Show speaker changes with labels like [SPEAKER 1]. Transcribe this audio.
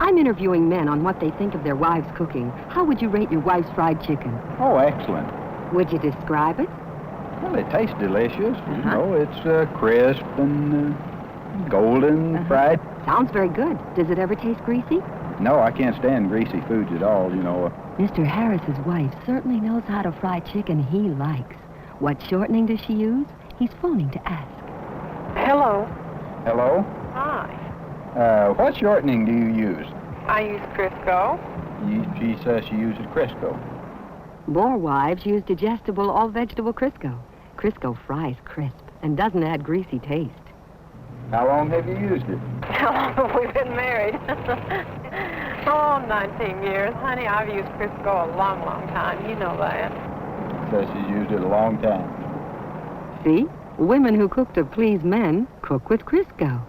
[SPEAKER 1] I'm interviewing men on what they think of their wives' cooking. How would you rate your wife's fried chicken?
[SPEAKER 2] Oh, excellent.
[SPEAKER 1] Would you describe it?
[SPEAKER 2] Well, it tastes delicious. You know, it's crisp and golden fried.
[SPEAKER 1] Sounds very good. Does it ever taste greasy?
[SPEAKER 2] No, I can't stand greasy foods at all, you know.
[SPEAKER 1] Mr. Harris's wife certainly knows how to fry chicken he likes. What shortening does she use? He's phoning to ask.
[SPEAKER 3] Hello.
[SPEAKER 2] Hello?
[SPEAKER 3] Hi.
[SPEAKER 2] What shortening do you use?
[SPEAKER 3] I use Crisco.
[SPEAKER 2] She says she uses Crisco.
[SPEAKER 1] More wives use digestible all-vegetable Crisco. Crisco fries crisp and doesn't add greasy taste.
[SPEAKER 2] How long have you used it?
[SPEAKER 3] How long have we been married? Oh, 19 years. Honey, I've used Crisco a long, long time. You know that.
[SPEAKER 2] Says she's used it a long time.
[SPEAKER 1] See? Women who cook to please men cook with Crisco.